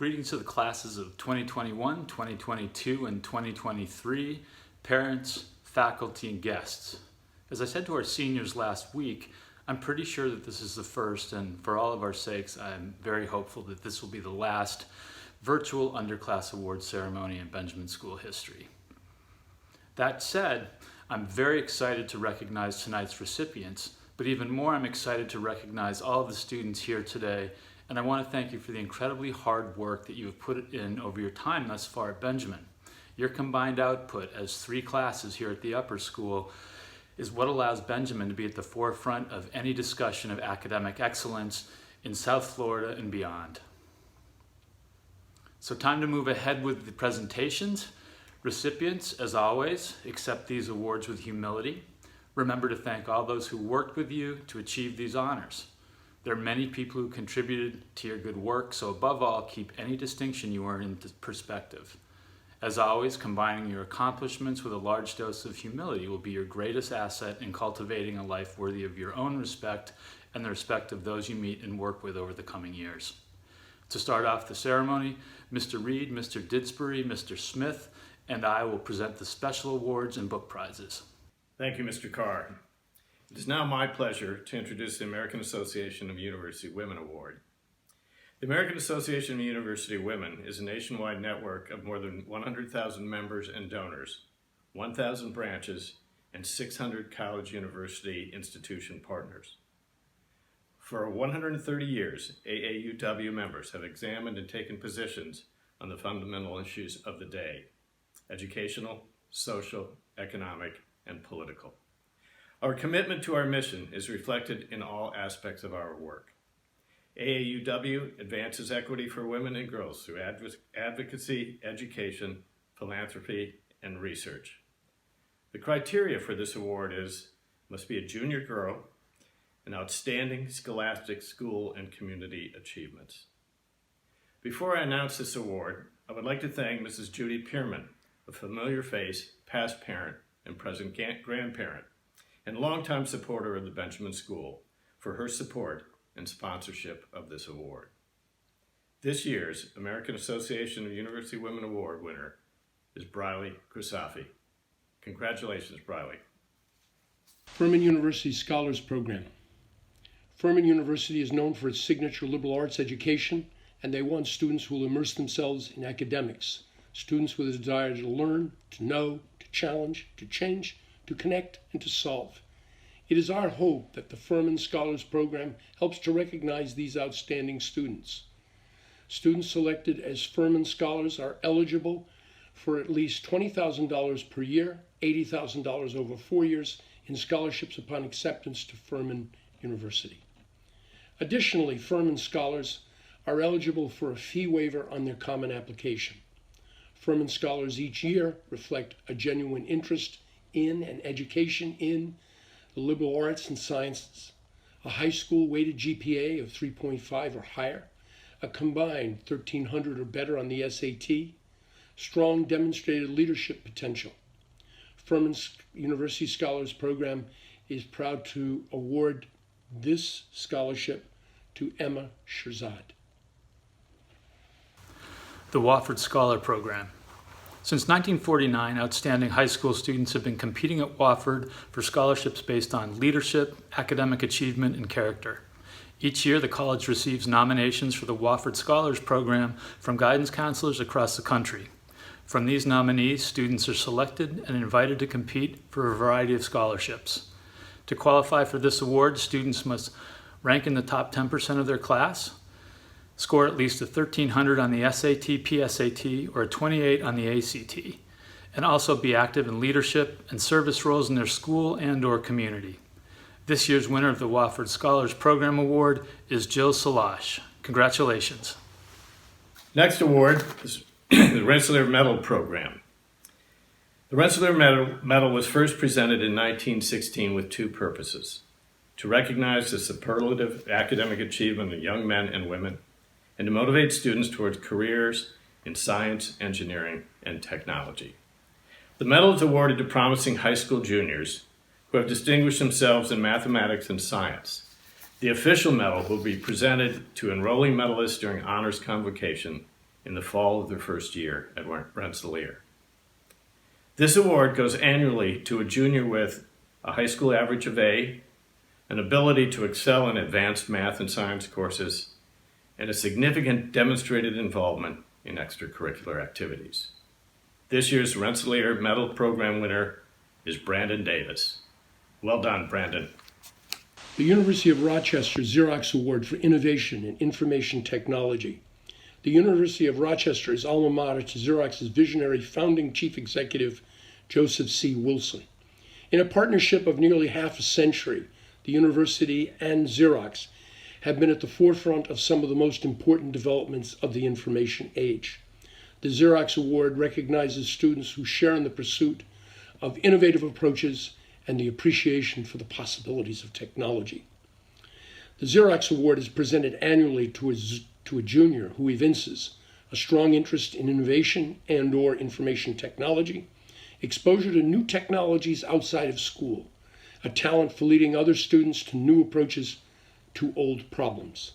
Greetings to the classes of 2021, 2022, and 2023, parents, faculty, and guests. As I said to our seniors last week, I'm pretty sure that this is the first, and for all of our sakes, I'm very hopeful that this will be the last virtual Underclass Awards ceremony in Benjamin School history. That said, I'm very excited to recognize tonight's recipients, but even more I'm excited to recognize all of the students here today, and I want to thank you for the incredibly hard work that you have put in over your time thus far at Benjamin. Your combined output as 3 classes here at the upper school is what allows Benjamin to be at the forefront of any discussion of academic excellence in South Florida and beyond. So time to move ahead with the presentations. Recipients, as always, accept these awards with humility. Remember to thank all those who worked with you to achieve these honors. There are many people who contributed to your good work, so above all, keep any distinction you earn in perspective. As always, combining your accomplishments with a large dose of humility will be your greatest asset in cultivating a life worthy of your own respect and the respect of those you meet and work with over the coming years. To start off the ceremony, Mr. Reed, Mr. Didsbury, Mr. Smith, and I will present the special awards and book prizes. Thank you, Mr. Carr. It is now my pleasure to introduce the American Association of University Women Award. The American Association of University Women is a nationwide network of more than 100,000 members and donors, 1,000 branches, and 600 college university institution partners. For 130 years, AAUW members have examined and taken positions on the fundamental issues of the day: educational, social, economic, and political. Our commitment to our mission is reflected in all aspects of our work. AAUW advances equity for women and girls through advocacy, education, philanthropy, and research. The criteria for this award must be a junior girl, and outstanding scholastic, school, and community achievements. Before I announce this award, I would like to thank Mrs. Judy Pearman, a familiar face, past parent, and present grandparent, and longtime supporter of the Benjamin School, for her support and sponsorship of this award. This year's American Association of University Women Award winner is Briley Grisafi. Congratulations, Briley. Furman University Scholars Program. Furman University is known for its signature liberal arts education, and they want students who will immerse themselves in academics, students with a desire to learn, to know, to challenge, to change, to connect, and to solve. It is our hope that the Furman Scholars Program helps to recognize these outstanding students. Students selected as Furman Scholars are eligible for at least $20,000 per year, $80,000 over 4 years in scholarships upon acceptance to Furman University. Additionally, Furman Scholars are eligible for a fee waiver on their common application. Furman Scholars each year reflect a genuine interest in and education in the liberal arts and sciences, a high school weighted GPA of 3.5 or higher, a combined 1,300 or better on the SAT, strong demonstrated leadership potential. Furman University Scholars Program is proud to award this scholarship to Emma Shirzad. The Wofford Scholar Program. Since 1949, outstanding high school students have been competing at Wofford for scholarships based on leadership, academic achievement, and character. Each year, the college receives nominations for the Wofford Scholars Program from guidance counselors across the country. From these nominees, students are selected and invited to compete for a variety of scholarships. To qualify for this award, students must rank in the top 10% of their class, score at least a 1,300 on the SAT, PSAT, or a 28 on the ACT, and also be active in leadership and service roles in their school and/or community. This year's winner of the Wofford Scholars Program Award is Jill Salash. Congratulations. Next award is the Rensselaer Medal Program. The Rensselaer Medal was first presented in 1916 with 2 purposes: to recognize the superlative academic achievement of young men and women, and to motivate students towards careers in science, engineering, and technology. The medal is awarded to promising high school juniors who have distinguished themselves in mathematics and science. The official medal will be presented to enrolling medalists during honors convocation in the fall of their first year at Rensselaer. This award goes annually to a junior with a high school average of A, an ability to excel in advanced math and science courses, and a significant demonstrated involvement in extracurricular activities. This year's Rensselaer Medal Program winner is Brandon Davis. Well done, Brandon. The University of Rochester Xerox Award for Innovation in Information Technology. The University of Rochester is alma mater to Xerox's visionary founding chief executive, Joseph C. Wilson. In a partnership of nearly half a century, the university and Xerox have been at the forefront of some of the most important developments of the information age. The Xerox Award recognizes students who share in the pursuit of innovative approaches and the appreciation for the possibilities of technology. The Xerox Award is presented annually to a junior who evinces a strong interest in innovation and/or information technology, exposure to new technologies outside of school, a talent for leading other students to new approaches to old problems.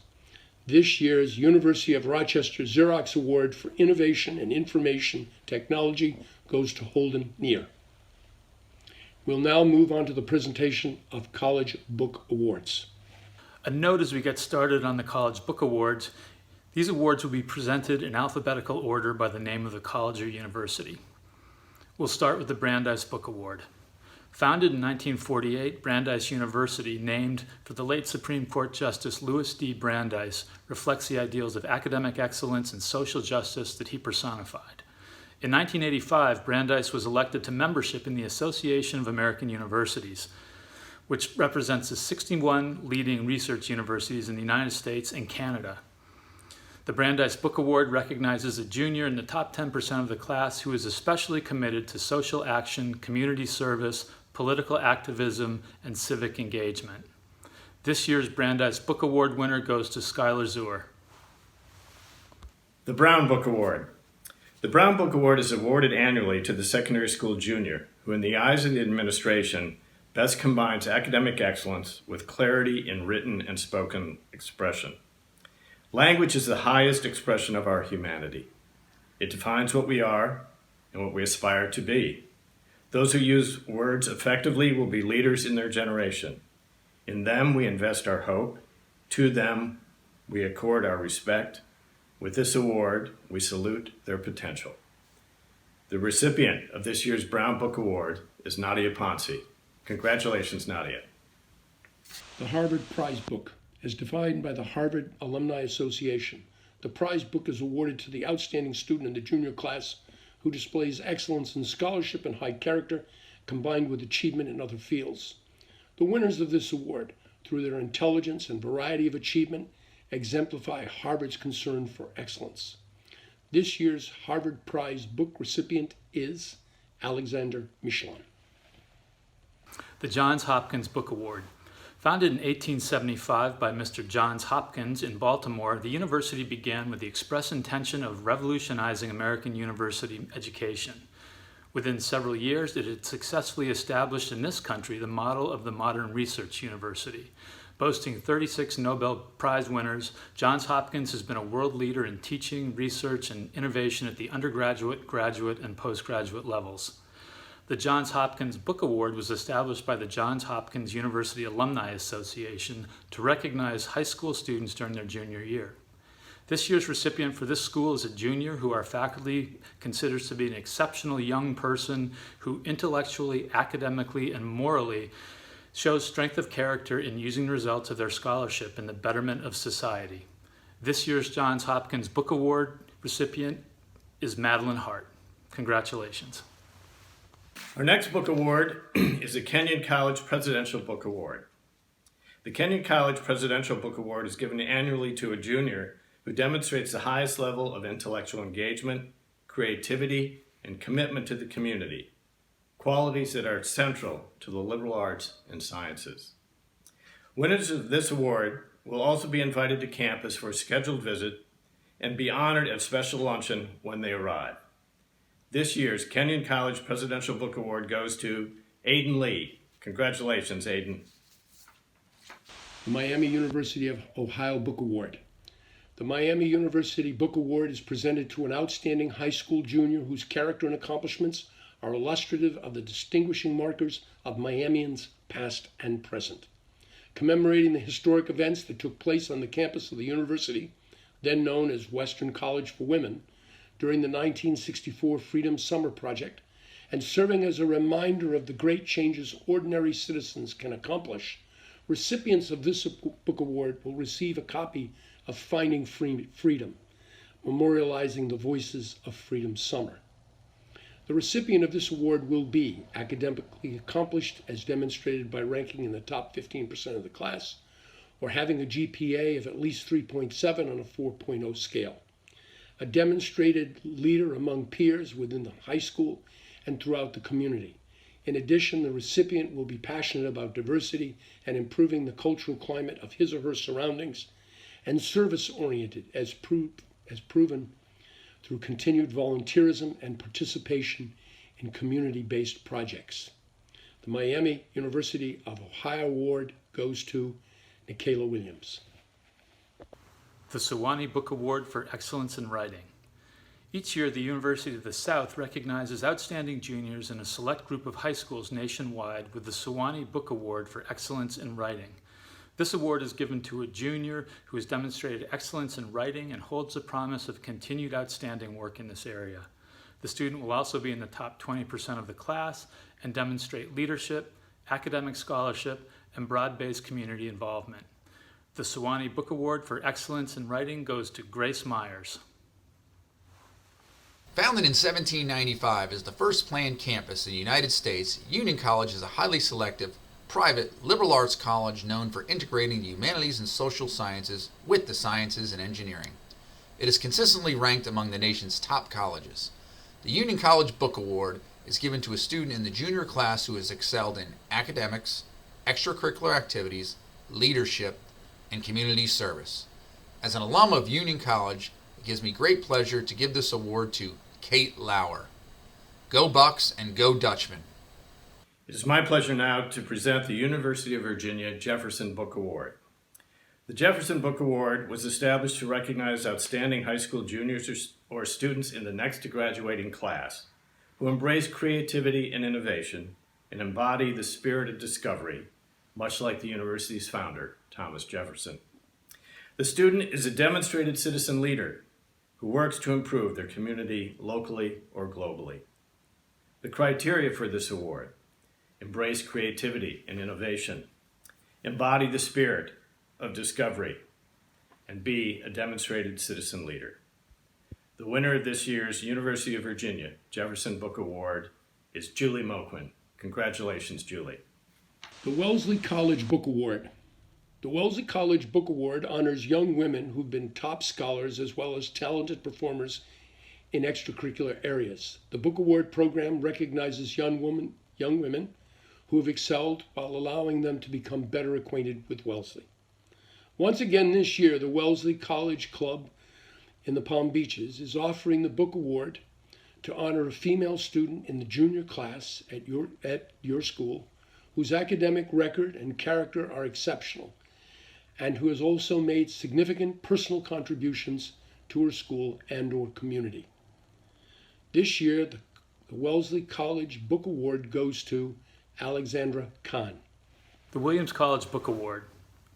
This year's University of Rochester Xerox Award for Innovation and Information Technology goes to Holden Neer. We'll now move on to the presentation of College Book Awards. A note as we get started on the College Book Awards. These awards will be presented in alphabetical order by the name of the college or university. We'll start with the Brandeis Book Award. Founded in 1948, Brandeis University, named for the late Supreme Court Justice Louis D. Brandeis, reflects the ideals of academic excellence and social justice that he personified. In 1985, Brandeis was elected to membership in the Association of American Universities, which represents the 61 leading research universities in the United States and Canada. The Brandeis Book Award recognizes a junior in the top 10% of the class who is especially committed to social action, community service, political activism, and civic engagement. This year's Brandeis Book Award winner goes to Skylar Zuer. The Brown Book Award. The Brown Book Award is awarded annually to the secondary school junior who, in the eyes of the administration, best combines academic excellence with clarity in written and spoken expression. Language is the highest expression of our humanity. It defines what we are and what we aspire to be. Those who use words effectively will be leaders in their generation. In them we invest our hope. To them we accord our respect. With this award, we salute their potential. The recipient of this year's Brown Book Award is Nadia Ponce. Congratulations, Nadia. The Harvard Prize Book. As defined by the Harvard Alumni Association, the prize book is awarded to the outstanding student in the junior class who displays excellence in scholarship and high character combined with achievement in other fields. The winners of this award, through their intelligence and variety of achievement, exemplify Harvard's concern for excellence. This year's Harvard Prize book recipient is Alexander Michelin. The Johns Hopkins Book Award. Founded in 1875 by Mr. Johns Hopkins in Baltimore, the university began with the express intention of revolutionizing American university education. Within several years, it had successfully established in this country the model of the modern research university. Boasting 36 Nobel Prize winners, Johns Hopkins has been a world leader in teaching, research, and innovation at the undergraduate, graduate, and postgraduate levels. The Johns Hopkins Book Award was established by the Johns Hopkins University Alumni Association to recognize high school students during their junior year. This year's recipient for this school is a junior who our faculty considers to be an exceptional young person who intellectually, academically, and morally shows strength of character in using the results of their scholarship in the betterment of society. This year's Johns Hopkins Book Award recipient is Madeline Hart. Congratulations. Our next book award is the Kenyon College Presidential Book Award. The Kenyon College Presidential Book Award is given annually to a junior who demonstrates the highest level of intellectual engagement, creativity, and commitment to the community, qualities that are central to the liberal arts and sciences. Winners of this award will also be invited to campus for a scheduled visit and be honored at special luncheon when they arrive. This year's Kenyon College Presidential Book Award goes to Aiden Lee. Congratulations, Aiden. The Miami University of Ohio Book Award. The Miami University Book Award is presented to an outstanding high school junior whose character and accomplishments are illustrative of the distinguishing markers of Miamians past and present. Commemorating the historic events that took place on the campus of the university, then known as Western College for Women, during the 1964 Freedom Summer Project, and serving as a reminder of the great changes ordinary citizens can accomplish, recipients of this book award will receive a copy of Finding Freedom, memorializing the voices of Freedom Summer. The recipient of this award will be academically accomplished as demonstrated by ranking in the top 15% of the class, or having a GPA of at least 3.7 on a 4.0 scale. A demonstrated leader among peers within the high school and throughout the community. In addition, the recipient will be passionate about diversity and improving the cultural climate of his or her surroundings, and service-oriented as proven through continued volunteerism and participation in community-based projects. The Miami University of Ohio Award goes to Nikayla Williams. The Sewanee Book Award for Excellence in Writing. Each year, the University of the South recognizes outstanding juniors in a select group of high schools nationwide with the Sewanee Book Award for Excellence in Writing. This award is given to a junior who has demonstrated excellence in writing and holds the promise of continued outstanding work in this area. The student will also be in the top 20% of the class and demonstrate leadership, academic scholarship, and broad-based community involvement. The Sewanee Book Award for Excellence in Writing goes to Grace Myers. Founded in 1795 as the first planned campus in the United States, Union College is a highly selective, private, liberal arts college known for integrating the humanities and social sciences with the sciences and engineering. It is consistently ranked among the nation's top colleges. The Union College Book Award is given to a student in the junior class who has excelled in academics, extracurricular activities, leadership, and community service. As an alum of Union College, it gives me great pleasure to give this award to Kate Lauer. Go Bucks and go Dutchman. It is my pleasure now to present the University of Virginia Jefferson Book Award. The Jefferson Book Award was established to recognize outstanding high school juniors or students in the next graduating class who embrace creativity and innovation and embody the spirit of discovery, much like the university's founder, Thomas Jefferson. The student is a demonstrated citizen leader who works to improve their community locally or globally. The criteria for this award: embrace creativity and innovation, embody the spirit of discovery, and be a demonstrated citizen leader. The winner of this year's University of Virginia Jefferson Book Award is Julie Moquin. Congratulations, Julie. The Wellesley College Book Award. The Wellesley College Book Award honors young women who've been top scholars as well as talented performers in extracurricular areas. The Book Award program recognizes young women who have excelled while allowing them to become better acquainted with Wellesley. Once again this year, the Wellesley College Club in the Palm Beaches is offering the Book Award to honor a female student in the junior class at your school whose academic record and character are exceptional and who has also made significant personal contributions to her school and or community. This year, the Wellesley College Book Award goes to Alexandra Khan. The Williams College Book Award.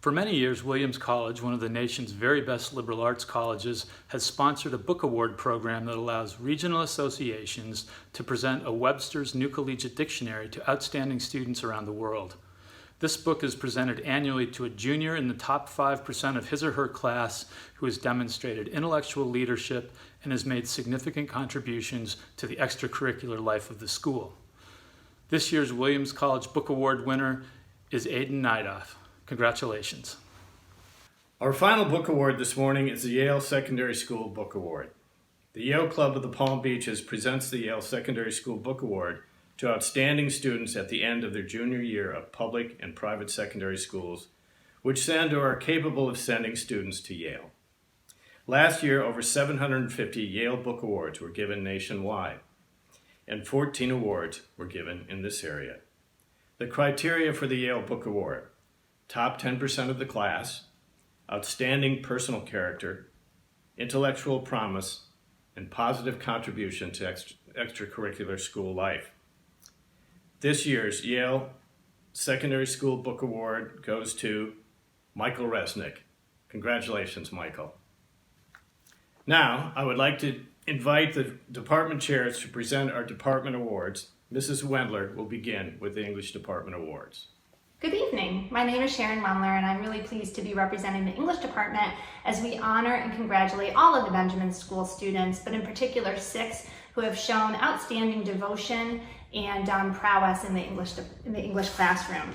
For many years, Williams College, one of the nation's very best liberal arts colleges, has sponsored a book award program that allows regional associations to present a Webster's New Collegiate Dictionary to outstanding students around the world. This book is presented annually to a junior in the top 5% of his or her class who has demonstrated intellectual leadership and has made significant contributions to the extracurricular life of the school. This year's Williams College Book Award winner is Aiden Nidoff. Congratulations. Our final book award this morning is the Yale Secondary School Book Award. The Yale Club of the Palm Beaches presents the Yale Secondary School Book Award to outstanding students at the end of their junior year of public and private secondary schools, which send or are capable of sending students to Yale. Last year, over 750 Yale Book Awards were given nationwide, and 14 awards were given in this area. The criteria for the Yale Book Award: top 10% of the class, outstanding personal character, intellectual promise, and positive contribution to extracurricular school life. This year's Yale Secondary School Book Award goes to Michael Resnick. Congratulations, Michael. Now, I would like to invite the department chairs to present our department awards. Mrs. Wendler will begin with the English Department Awards. Good evening. My name is Sharon Wendler, and I'm really pleased to be representing the English department as we honor and congratulate all of the Benjamin School students, but in particular 6 who have shown outstanding devotion and prowess in the English classroom.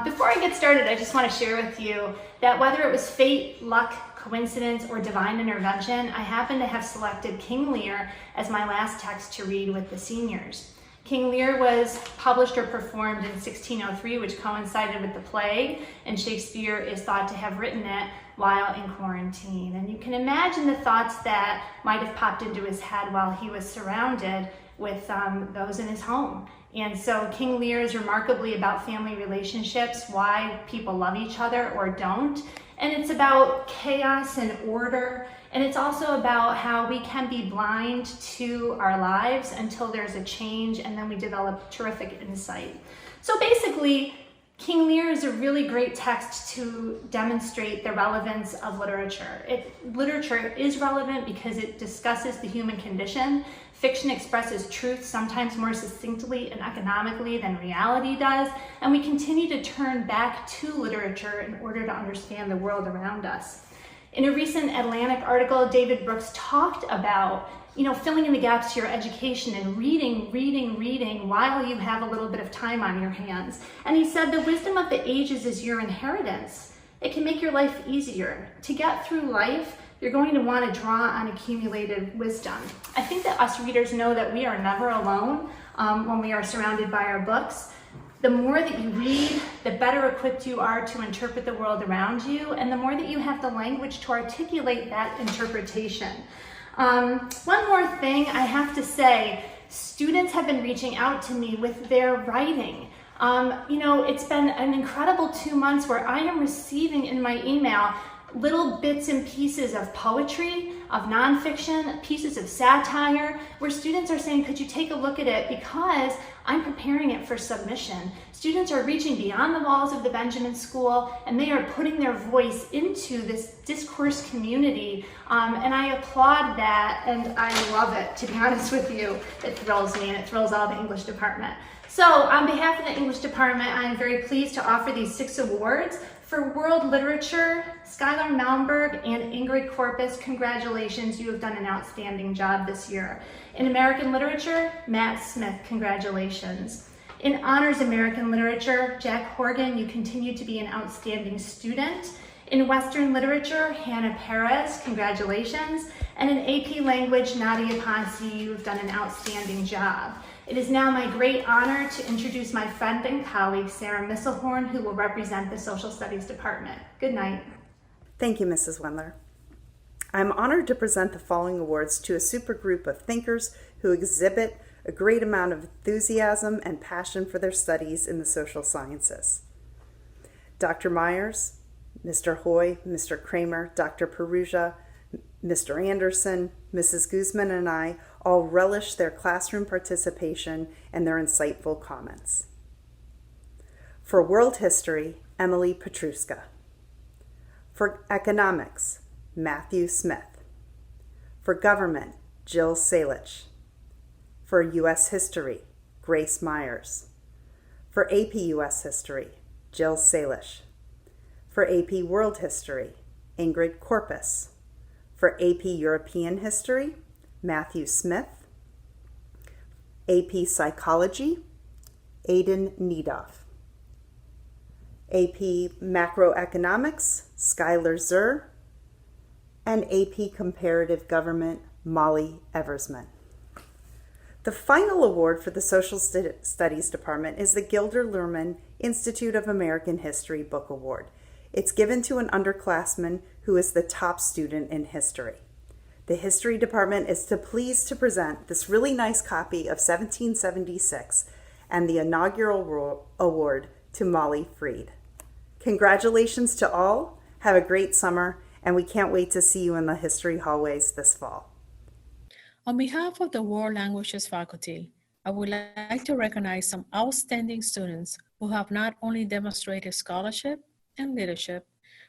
Before I get started, I just want to share with you that whether it was fate, luck, coincidence, or divine intervention, I happen to have selected King Lear as my last text to read with the seniors. King Lear was published or performed in 1603, which coincided with the plague, and Shakespeare is thought to have written it while in quarantine. And you can imagine the thoughts that might have popped into his head while he was surrounded with those in his home. And so King Lear is remarkably about family relationships, why people love each other or don't. And it's about chaos and order. And it's also about how we can be blind to our lives until there's a change, and then we develop terrific insight. So basically, King Lear is a really great text to demonstrate the relevance of literature. Literature is relevant because it discusses the human condition. Fiction expresses truth sometimes more succinctly and economically than reality does, and we continue to turn back to literature in order to understand the world around us. In a recent Atlantic article, David Brooks talked about, filling in the gaps to your education and reading while you have a little bit of time on your hands. And he said the wisdom of the ages is your inheritance. It can make your life easier. To get through life, you're going to want to draw on accumulated wisdom. I think that us readers know that we are never alone when we are surrounded by our books. The more that you read, the better equipped you are to interpret the world around you, and the more that you have the language to articulate that interpretation. One more thing I have to say, students have been reaching out to me with their writing. It's been an incredible 2 months where I am receiving in my email little bits and pieces of poetry, of nonfiction, pieces of satire, where students are saying, could you take a look at it, because I'm preparing it for submission. Students are reaching beyond the walls of the Benjamin School, and they are putting their voice into this discourse community, and I applaud that, and I love it, to be honest with you. It thrills me, and it thrills all the English department. So on behalf of the English department, I am very pleased to offer these 6 awards. For world literature, Skylar Malmberg and Ingrid Corpus, congratulations, you have done an outstanding job this year. In American literature, Matt Smith, congratulations. In honors American literature, Jack Horgan, you continue to be an outstanding student. In Western literature, Hannah Perez, congratulations. And in AP language, Nadia Ponce, you have done an outstanding job. It is now my great honor to introduce my friend and colleague, Sarah Misselhorn, who will represent the Social Studies Department. Good night. Thank you, Mrs. Wendler. I'm honored to present the following awards to a supergroup of thinkers who exhibit a great amount of enthusiasm and passion for their studies in the social sciences. Dr. Myers, Mr. Hoy, Mr. Kramer, Dr. Perugia, Mr. Anderson, Mrs. Guzman, and I all relish their classroom participation and their insightful comments. For world history, Emily Petruska. For economics, Matthew Smith. For government, Jill Salich. For U.S. history, Grace Myers. For AP U.S. history, Jill Salich. For AP world history, Ingrid Corpus. For AP European history, Matthew Smith. AP psychology, Aidan Nedoff. AP macroeconomics, Skylar Zur. And AP comparative government, Molly Eversman. The final award for the Social Studies Department is the Gilder Lehrman Institute of American History Book Award. It's given to an underclassman who is the top student in history. The History Department is pleased to present this really nice copy of 1776 and the inaugural award to Molly Freed. Congratulations to all, have a great summer, and we can't wait to see you in the history hallways this fall. On behalf of the World Languages faculty, I would like to recognize some outstanding students who have not only demonstrated scholarship and leadership,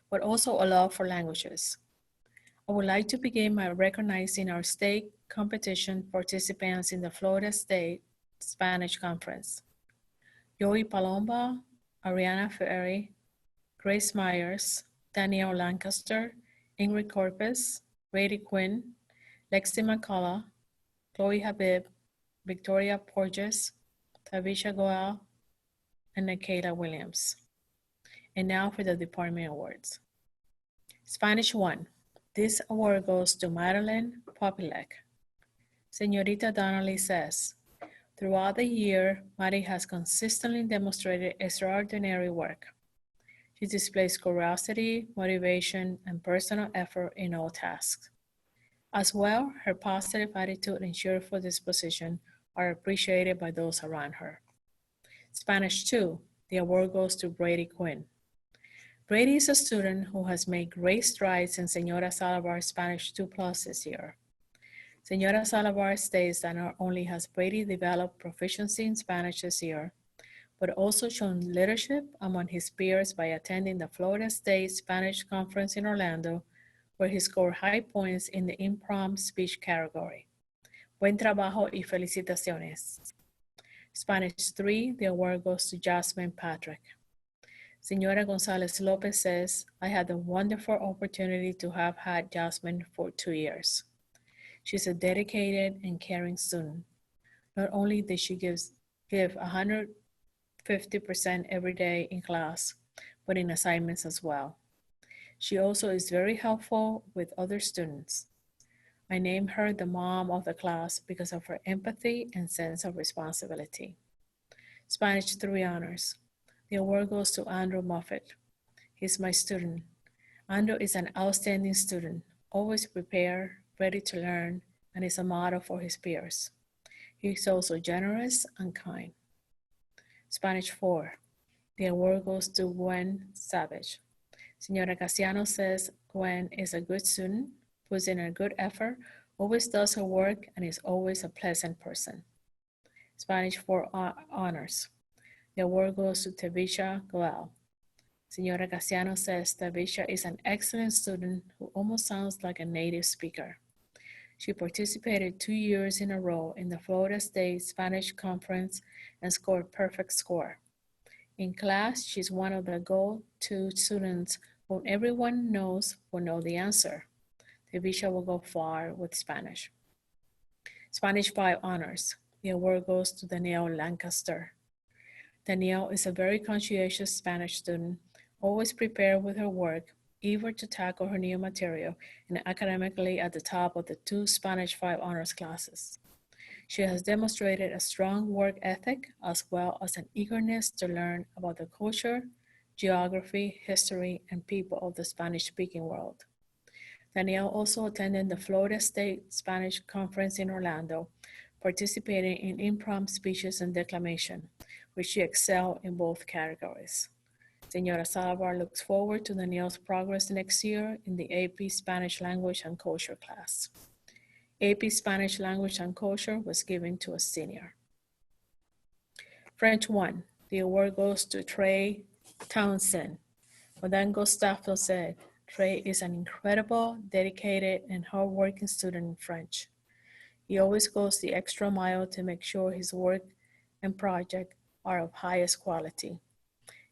but also a love for languages. I would like to begin by recognizing our state competition participants in the Florida State Spanish Conference. Joey Palomba, Ariana Ferry, Grace Myers, Danielle Lancaster, Ingrid Corpus, Brady Quinn, Lexi McCullough, Chloe Habib, Victoria Porges, Tavisha Goal, and Nikayla Williams. And now for the Department Awards. Spanish 1. This award goes to Madeline Popilek. Señorita Donnelly says, throughout the year, Maddie has consistently demonstrated extraordinary work. She displays curiosity, motivation, and personal effort in all tasks. As well, her positive attitude and cheerful disposition are appreciated by those around her. Spanish 2, the award goes to Brady Quinn. Brady is a student who has made great strides in Señora Salavar's Spanish 2+ this year. Señora Salavar states that not only has Brady developed proficiency in Spanish this year, but also shown leadership among his peers by attending the Florida State Spanish Conference in Orlando, where he scored high points in the impromptu speech category. Buen trabajo y felicitaciones. Spanish 3, the award goes to Jasmine Patrick. Señora Gonzalez Lopez says, I had the wonderful opportunity to have had Jasmine for 2 years. She's a dedicated and caring student. Not only does she give 150% every day in class, but in assignments as well. She also is very helpful with other students. I named her the mom of the class because of her empathy and sense of responsibility. Spanish 3 honors. The award goes to Andrew Moffett. He's my student. Andrew is an outstanding student, always prepared, ready to learn, and is a model for his peers. He's also generous and kind. Spanish 4. The award goes to Gwen Savage. Señora Casiano says Gwen is a good student, puts in a good effort, always does her work, and is always a pleasant person. Spanish 4 honors. The award goes to Tavisha Goal. Señora Casiano says Tavisha is an excellent student who almost sounds like a native speaker. She participated 2 years in a row in the Florida State Spanish Conference and scored perfect score. In class, she's one of the go-to students who everyone knows will know the answer. Tavisha will go far with Spanish. Spanish 5 honors. The award goes to Danielle Lancaster. Danielle is a very conscientious Spanish student, always prepared with her work, eager to tackle her new material, and academically at the top of the 2 Spanish 5 honors classes. She has demonstrated a strong work ethic as well as an eagerness to learn about the culture, geography, history, and people of the Spanish-speaking world. Danielle also attended the Florida State Spanish Conference in Orlando, participating in impromptu speeches and declamation, where she excelled in both categories. Señora Salvar looks forward to Danielle's progress next year in the AP Spanish Language and Culture class. AP Spanish Language and Culture was given to a senior. French 1, the award goes to Trey Townsend. Madame Gustavo said, Trey is an incredible, dedicated, and hardworking student in French. He always goes the extra mile to make sure his work and project are of highest quality.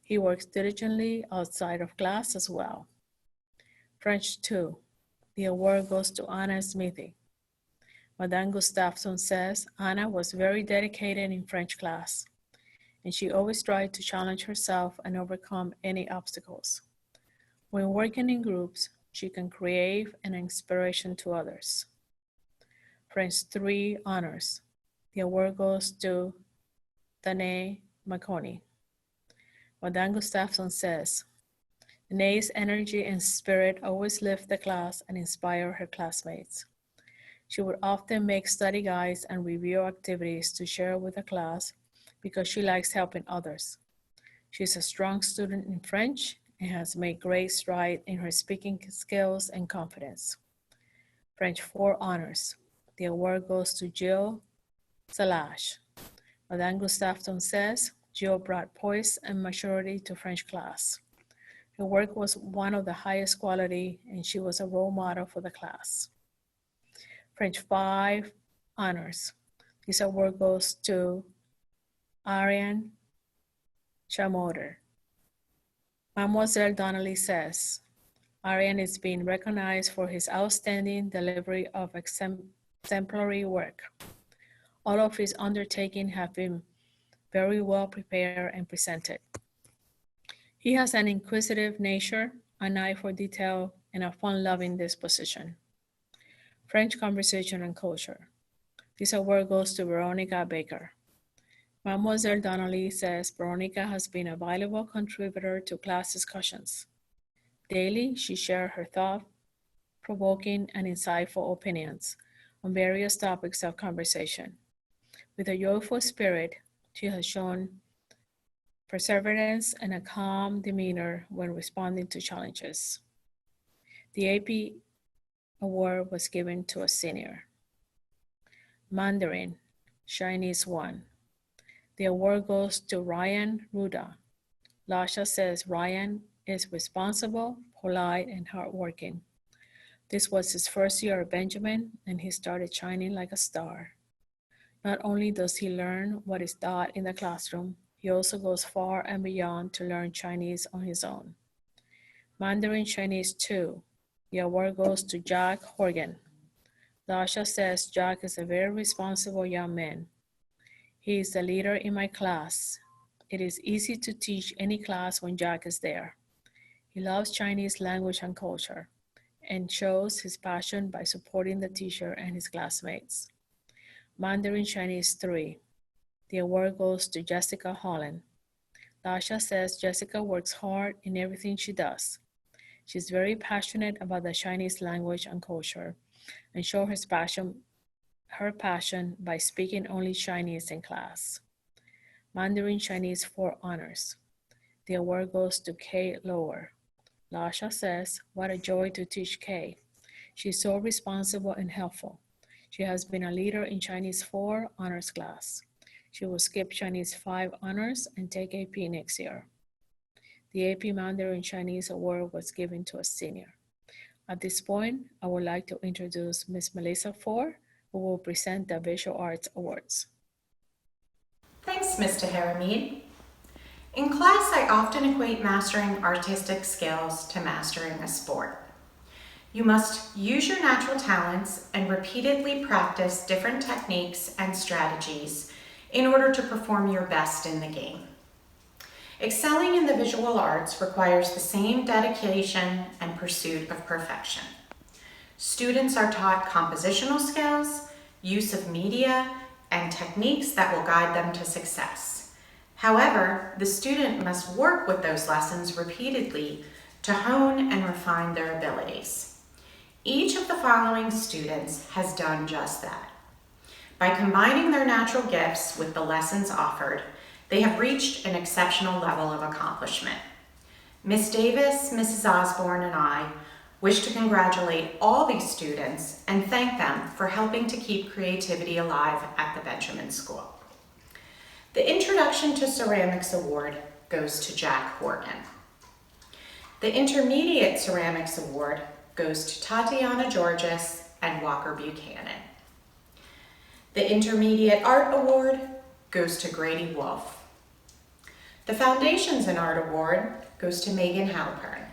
He works diligently outside of class as well. French 2, the award goes to Anna Smithy. Madame Gustafson says Anna was very dedicated in French class, and she always tried to challenge herself and overcome any obstacles. When working in groups, she can create an inspiration to others. French 3 honors. The award goes to Danae McConey. Madame Gustafson says, Danae's energy and spirit always lift the class and inspire her classmates. She would often make study guides and review activities to share with the class because she likes helping others. She's a strong student in French and has made great strides in her speaking skills and confidence. French 4 honors. The award goes to Jill Salash. Madame Gustafson says, Jill brought poise and maturity to French class. Her work was one of the highest quality, and she was a role model for the class. French 5 honors. This award goes to Ariane Chamoder. Mademoiselle Donnelly says, Ariane is being recognized for his outstanding delivery of exemplary work. All of his undertakings have been very well prepared and presented. He has an inquisitive nature, an eye for detail, and a fun-loving disposition. French conversation and culture. This award goes to Veronica Baker. Mademoiselle Donnelly says Veronica has been a valuable contributor to class discussions. Daily, she shares her thought-provoking and insightful opinions on various topics of conversation. With a joyful spirit, she has shown perseverance and a calm demeanor when responding to challenges. The AP award was given to a senior. Mandarin, Chinese 1. The award goes to Ryan Ruda. Lasha says Ryan is responsible, polite, and hardworking. This was his first year at Benjamin, and he started shining like a star. Not only does he learn what is taught in the classroom, he also goes far and beyond to learn Chinese on his own. Mandarin Chinese 2. The award goes to Jack Horgan. Lasha says Jack is a very responsible young man. He is the leader in my class. It is easy to teach any class when Jack is there. He loves Chinese language and culture and shows his passion by supporting the teacher and his classmates. Mandarin Chinese 3. The award goes to Jessica Holland. Lasha says Jessica works hard in everything she does. She's very passionate about the Chinese language and culture and shows her passion by speaking only Chinese in class. Mandarin Chinese 4 honors. The award goes to Kay Lower. Lasha says, what a joy to teach Kay. She's so responsible and helpful. She has been a leader in Chinese 4 honors class. She will skip Chinese 5 honors and take AP next year. The AP Mandarin Chinese award was given to a senior. At this point, I would like to introduce Ms. Melissa Ford, who will present the Visual Arts Awards. Thanks, Ms. Taharamid. In class, I often equate mastering artistic skills to mastering a sport. You must use your natural talents and repeatedly practice different techniques and strategies in order to perform your best in the game. Excelling in the visual arts requires the same dedication and pursuit of perfection. Students are taught compositional skills, use of media, and techniques that will guide them to success. However, the student must work with those lessons repeatedly to hone and refine their abilities. Each of the following students has done just that. By combining their natural gifts with the lessons offered, they have reached an exceptional level of accomplishment. Ms. Davis, Mrs. Osborne, and I wish to congratulate all these students and thank them for helping to keep creativity alive at the Benjamin School. The Introduction to Ceramics Award goes to Jack Horgan. The Intermediate Ceramics Award goes to Tatiana Georges and Walker Buchanan. The Intermediate Art Award goes to Grady Wolf. The Foundations in Art Award goes to Megan Halpern.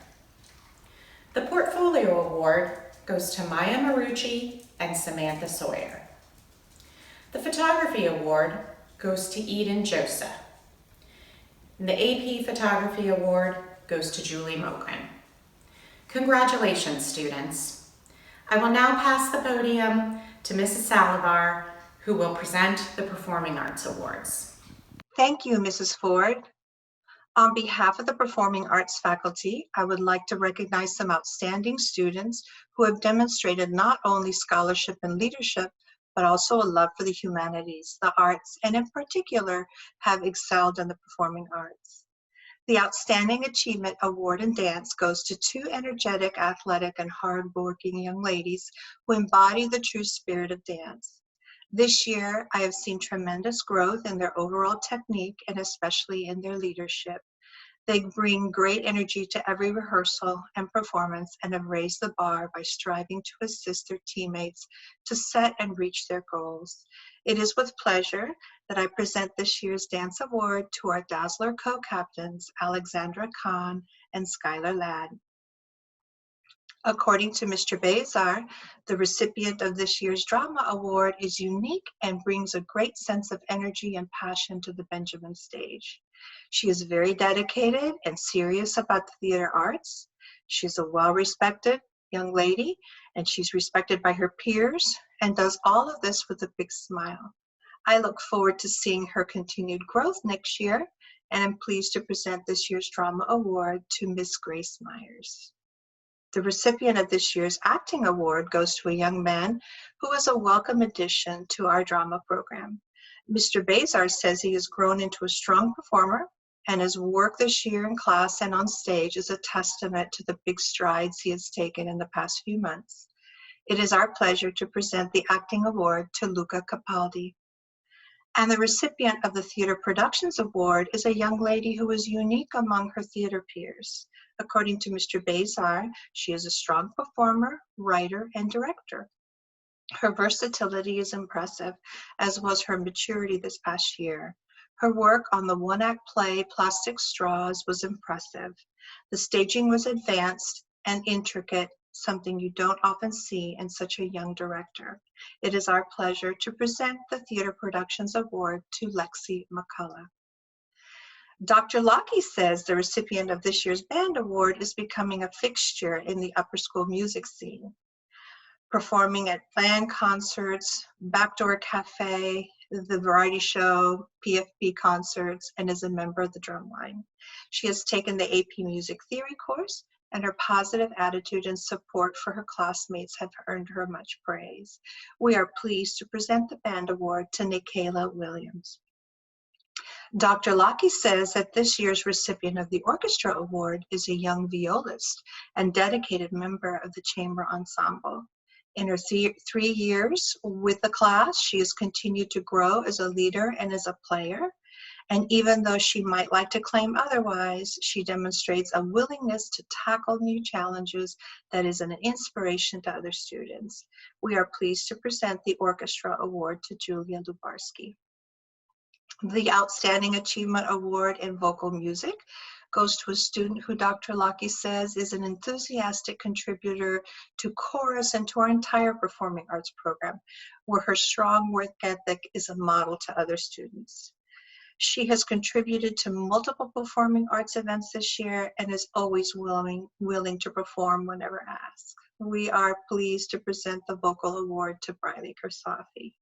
The Portfolio Award goes to Maya Marucci and Samantha Sawyer. The Photography Award goes to Eden Josa. And the AP Photography Award goes to Julie Mokrin. Congratulations, students. I will now pass the podium to Mrs. Salivar, who will present the Performing Arts Awards. Thank you, Mrs. Ford. On behalf of the Performing Arts faculty, I would like to recognize some outstanding students who have demonstrated not only scholarship and leadership, but also a love for the humanities, the arts, and in particular have excelled in the performing arts. The Outstanding Achievement Award in Dance goes to two energetic, athletic, and hardworking young ladies who embody the true spirit of dance. This year, I have seen tremendous growth in their overall technique and especially in their leadership. They bring great energy to every rehearsal and performance and have raised the bar by striving to assist their teammates to set and reach their goals. It is with pleasure that I present this year's Dance Award to our Dazzler co-captains, Alexandra Khan and Skylar Ladd. According to Mr. Bezar, the recipient of this year's Drama Award is unique and brings a great sense of energy and passion to the Benjamin stage. She is very dedicated and serious about the theater arts. She's a well-respected young lady, and she's respected by her peers and does all of this with a big smile. I look forward to seeing her continued growth next year, and I'm pleased to present this year's Drama Award to Miss Grace Myers. The recipient of this year's Acting Award goes to a young man who is a welcome addition to our drama program. Mr. Bezar says he has grown into a strong performer, and his work this year in class and on stage is a testament to the big strides he has taken in the past few months. It is our pleasure to present the Acting Award to Luca Capaldi. And the recipient of the Theater Productions Award is a young lady who is unique among her theater peers. According to Mr. Bezar, she is a strong performer, writer, and director. Her versatility is impressive, as was her maturity this past year. Her work on the one-act play Plastic Straws was impressive. The staging was advanced and intricate, something you don't often see in such a young director. It is our pleasure to present the Theater Productions Award to Lexi McCullough. Dr. Lockie says the recipient of this year's Band Award is becoming a fixture in the upper school music scene, performing at band concerts, Backdoor Cafe, the variety show, PFP concerts, and is a member of the Drumline. She has taken the AP Music Theory course, and her positive attitude and support for her classmates have earned her much praise. We are pleased to present the Band Award to Nikayla Williams. Dr. Lockie says that this year's recipient of the Orchestra Award is a young violist and dedicated member of the chamber ensemble. In her 3 years with the class, she has continued to grow as a leader and as a player. And even though she might like to claim otherwise, she demonstrates a willingness to tackle new challenges that is an inspiration to other students. We are pleased to present the Orchestra Award to Julia Lubarsky. The Outstanding Achievement Award in Vocal Music goes to a student who Dr. Lockie says is an enthusiastic contributor to chorus and to our entire performing arts program, where her strong work ethic is a model to other students. She has contributed to multiple performing arts events this year and is always willing to perform whenever asked. We are pleased to present the Vocal Award to Briley Kersafi.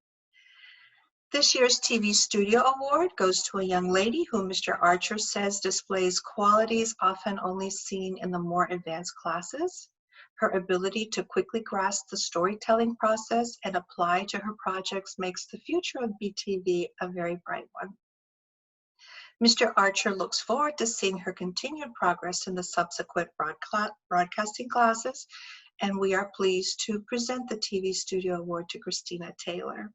This year's TV Studio Award goes to a young lady who Mr. Archer says displays qualities often only seen in the more advanced classes. Her ability to quickly grasp the storytelling process and apply to her projects makes the future of BTV a very bright one. Mr. Archer looks forward to seeing her continued progress in the subsequent broadcasting classes, and we are pleased to present the TV Studio Award to Christina Taylor.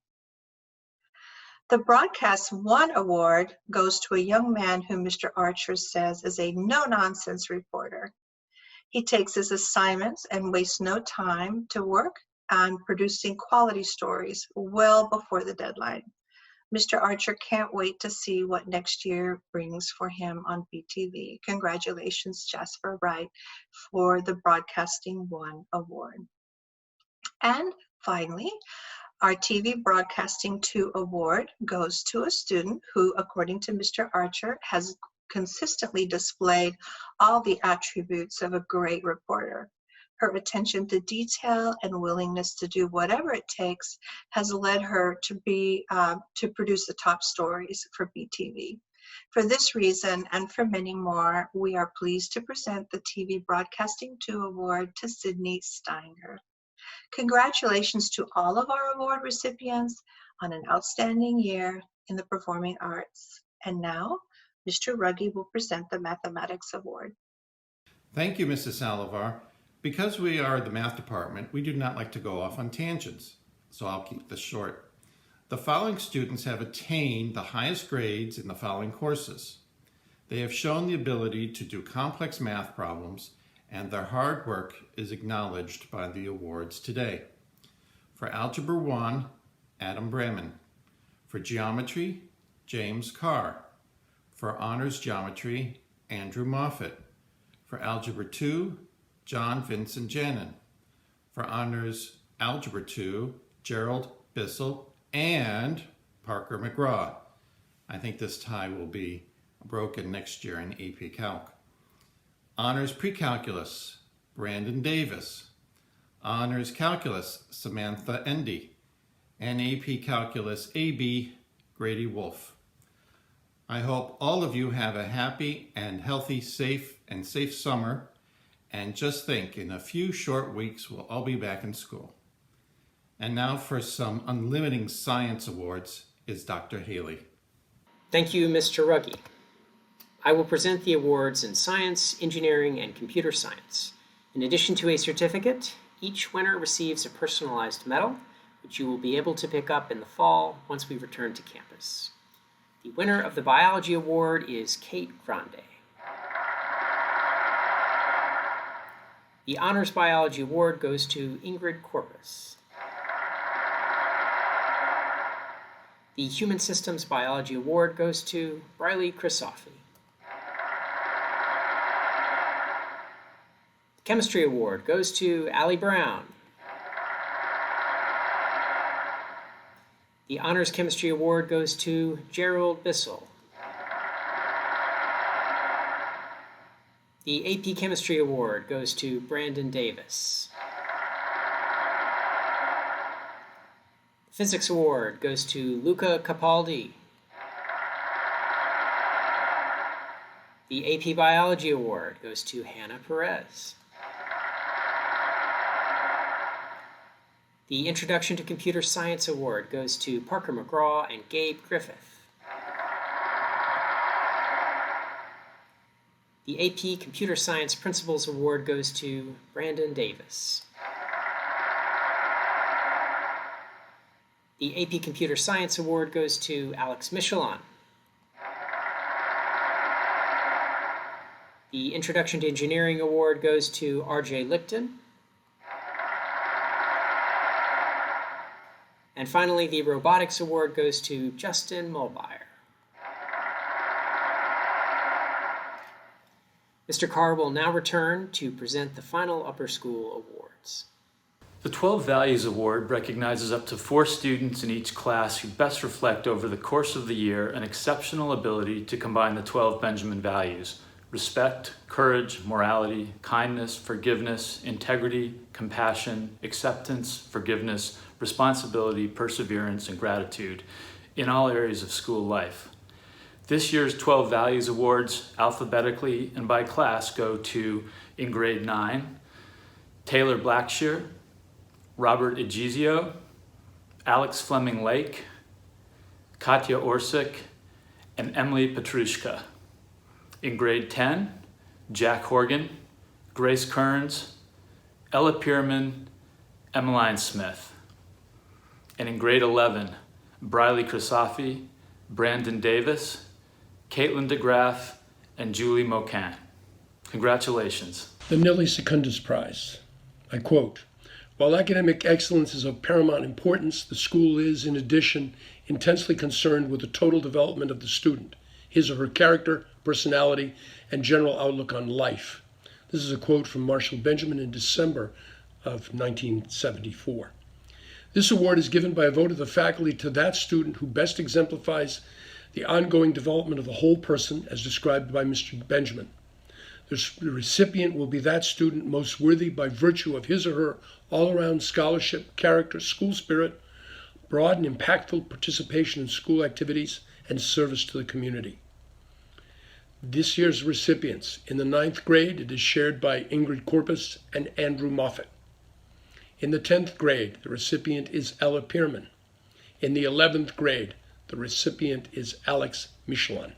The Broadcast One Award goes to a young man who Mr. Archer says is a no-nonsense reporter. He takes his assignments and wastes no time to work on producing quality stories well before the deadline. Mr. Archer can't wait to see what next year brings for him on BTV. Congratulations, Jasper Wright, for the Broadcasting One Award. And finally, our TV Broadcasting 2 Award goes to a student who, according to Mr. Archer, has consistently displayed all the attributes of a great reporter. Her attention to detail and willingness to do whatever it takes has led her to produce the top stories for BTV. For this reason and for many more, we are pleased to present the TV Broadcasting 2 Award to Sydney Steiner. Congratulations to all of our award recipients on an outstanding year in the performing arts. And now, Mr. Ruggie will present the Mathematics Award. Thank you, Mrs. Salivar. Because we are the math department, we do not like to go off on tangents, so I'll keep this short. The following students have attained the highest grades in the following courses. They have shown the ability to do complex math problems, and their hard work is acknowledged by the awards today. For Algebra 1, Adam Bremen. For Geometry, James Carr. For Honors Geometry, Andrew Moffett. For Algebra 2, John Vincent Janin. For Honors Algebra 2, Gerald Bissell and Parker McGraw. I think this tie will be broken next year in AP Calc. Honors Pre-Calculus, Brandon Davis. Honors Calculus, Samantha Endy. And AP Calculus AB, Grady Wolf. I hope all of you have a happy and healthy, safe summer. And just think, in a few short weeks, we'll all be back in school. And now for some Unlimiting Science Awards is Dr. Haley. Thank you, Mr. Ruggie. I will present the awards in science, engineering, and computer science. In addition to a certificate, each winner receives a personalized medal, which you will be able to pick up in the fall once we return to campus. The winner of the Biology Award is Kate Grande. The Honors Biology Award goes to Ingrid Corpus. The Human Systems Biology Award goes to Briley Crisoffi. The Chemistry Award goes to Allie Brown. The Honors Chemistry Award goes to Gerald Bissell. The AP Chemistry Award goes to Brandon Davis. The Physics Award goes to Luca Capaldi. The AP Biology Award goes to Hannah Perez. The Introduction to Computer Science Award goes to Parker McGraw and Gabe Griffith. The AP Computer Science Principals Award goes to Brandon Davis. The AP Computer Science Award goes to Alex Michelon. The Introduction to Engineering Award goes to RJ Lipton. And finally, the Robotics Award goes to Justin Mulbire. Mr. Carr will now return to present the final upper school awards. The 12 Values Award recognizes up to 4 students in each class who best reflect over the course of the year an exceptional ability to combine the 12 Benjamin values: respect, courage, morality, kindness, forgiveness, integrity, compassion, acceptance, forgiveness, responsibility, perseverance, and gratitude in all areas of school life. This year's 12 Values Awards, alphabetically and by class, go to, in grade 9, Taylor Blackshear, Robert Egizio, Alex Fleming Lake, Katya Orsic, and Emily Petrushka. In grade 10, Jack Horgan, Grace Kearns, Ella Pierman, Emmeline Smith. And in grade 11, Briley Crisoffi, Brandon Davis, Caitlin DeGraff, and Julie Mocan. Congratulations. The Nelly Secundus Prize. I quote, "While academic excellence is of paramount importance, the school is, in addition, intensely concerned with the total development of the student, his or her character, personality, and general outlook on life." This is a quote from Marshall Benjamin in December of 1974. This award is given by a vote of the faculty to that student who best exemplifies the ongoing development of the whole person as described by Mr. Benjamin. The recipient will be that student most worthy by virtue of his or her all-around scholarship, character, school spirit, broad and impactful participation in school activities, and service to the community. This year's recipients: in the 9th grade, it is shared by Ingrid Corpus and Andrew Moffett. In the 10th grade, the recipient is Ella Pierman. In the 11th grade, the recipient is Alex Michelon.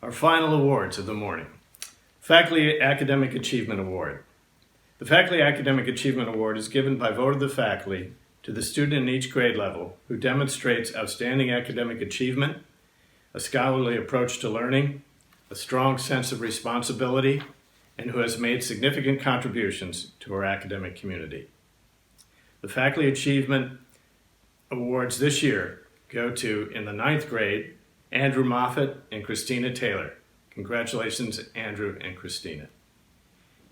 Our final awards of the morning. Faculty Academic Achievement Award. The Faculty Academic Achievement Award is given by vote of the faculty to the student in each grade level who demonstrates outstanding academic achievement, a scholarly approach to learning, a strong sense of responsibility, and who has made significant contributions to our academic community. The Faculty Achievement Awards this year go to, in the 9th grade, Andrew Moffett and Christina Taylor. Congratulations, Andrew and Christina.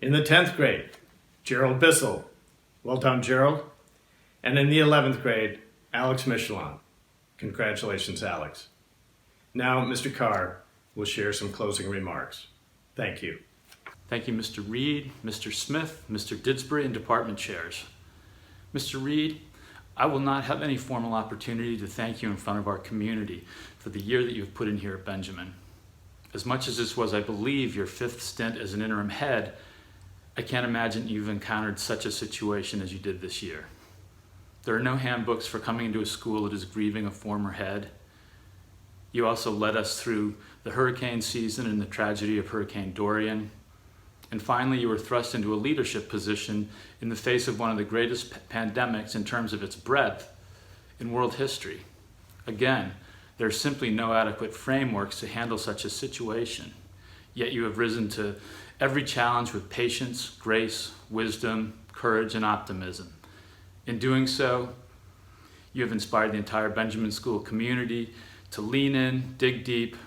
In the 10th grade, Gerald Bissell. Well done, Gerald. And in the 11th grade, Alex Michelon. Congratulations, Alex. Now, Mr. Carr will share some closing remarks. Thank you. Thank you, Mr. Reed, Mr. Smith, Mr. Didsbury, and department chairs. Mr. Reed, I will not have any formal opportunity to thank you in front of our community for the year that you have put in here at Benjamin. As much as this was, I believe, your 5th stint as an interim head, I can't imagine you've encountered such a situation as you did this year. There are no handbooks for coming into a school that is grieving a former head. You also led us through the hurricane season and the tragedy of Hurricane Dorian. And finally, you were thrust into a leadership position in the face of one of the greatest pandemics in terms of its breadth in world history. Again, there are simply no adequate frameworks to handle such a situation. Yet you have risen to every challenge with patience, grace, wisdom, courage, and optimism. In doing so, you have inspired the entire Benjamin School community to lean in, dig deep,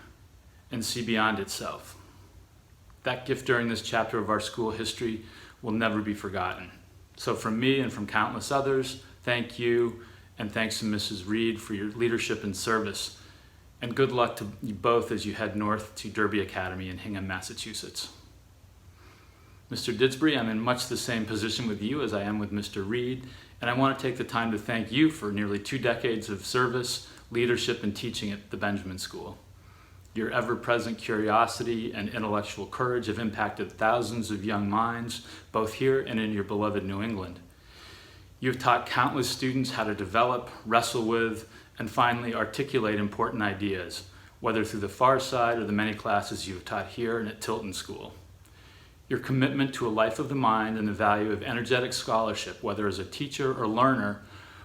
and see beyond itself. That gift during this chapter of our school history will never be forgotten. So from me and from countless others, thank you, and thanks to Mrs. Reed for your leadership and service. And good luck to you both as you head north to Derby Academy in Hingham, Massachusetts. Mr. Didsbury, I'm in much the same position with you as I am with Mr. Reed, and I want to take the time to thank you for nearly 2 decades of service, leadership, and teaching at the Benjamin School. Your ever-present curiosity and intellectual courage have impacted thousands of young minds, both here and in your beloved New England. You have taught countless students how to develop, wrestle with, and finally articulate important ideas, whether through the far side or the many classes you have taught here and at Tilton School. Your commitment to a life of the mind and the value of energetic scholarship, whether as a teacher or learner,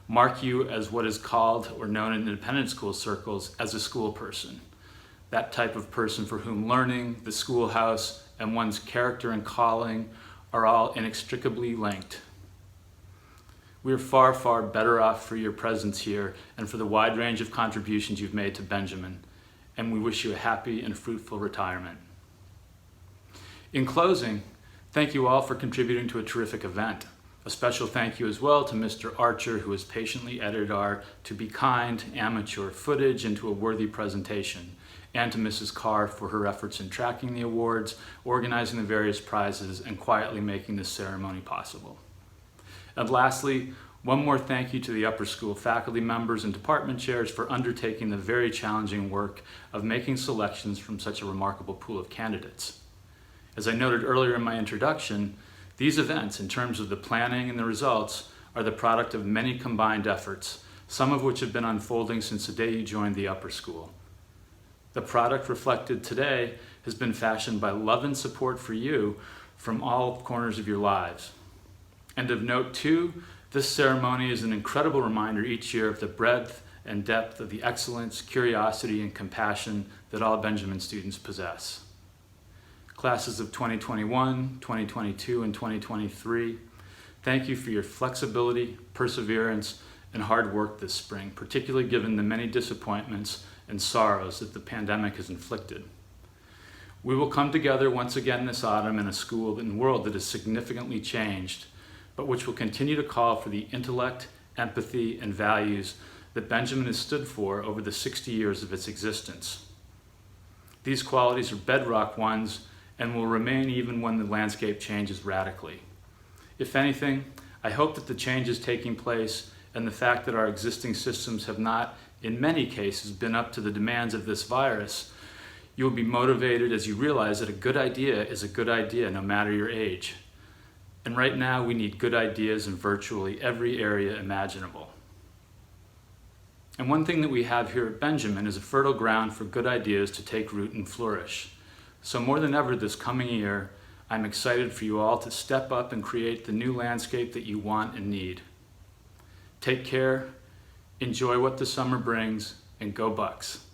mark you as what is called or known in independent school circles as a school person. That type of person for whom learning, the schoolhouse, and one's character and calling are all inextricably linked. We are far, far better off for your presence here and for the wide range of contributions you've made to Benjamin, and we wish you a happy and fruitful retirement. In closing, thank you all for contributing to a terrific event. A special thank you as well to Mr. Archer, who has patiently edited our To Be Kind amateur footage into a worthy presentation, and to Mrs. Carr for her efforts in tracking the awards, organizing the various prizes, and quietly making this ceremony possible. And lastly, one more thank you to the upper school faculty members and department chairs for undertaking the very challenging work of making selections from such a remarkable pool of candidates. As I noted earlier in my introduction, these events, in terms of the planning and the results, are the product of many combined efforts, some of which have been unfolding since the day you joined the upper school. The product reflected today has been fashioned by love and support for you from all corners of your lives. And of note too, this ceremony is an incredible reminder each year of the breadth and depth of the excellence, curiosity, and compassion that all Benjamin students possess. Classes of 2021, 2022, and 2023, thank you for your flexibility, perseverance, and hard work this spring, particularly given the many disappointments and sorrows that the pandemic has inflicted. We will come together once again this autumn in a school and world that has significantly changed, but which will continue to call for the intellect, empathy, and values that Benjamin has stood for over the 60 years of its existence. These qualities are bedrock ones and will remain even when the landscape changes radically. If anything, I hope that the changes taking place and the fact that our existing systems have not, in many cases, been up to the demands of this virus, you will be motivated as you realize that a good idea is a good idea no matter your age. And right now, we need good ideas in virtually every area imaginable. And one thing that we have here at Benjamin is a fertile ground for good ideas to take root and flourish. So more than ever this coming year, I'm excited for you all to step up and create the new landscape that you want and need. Take care, enjoy what the summer brings, and go Bucks.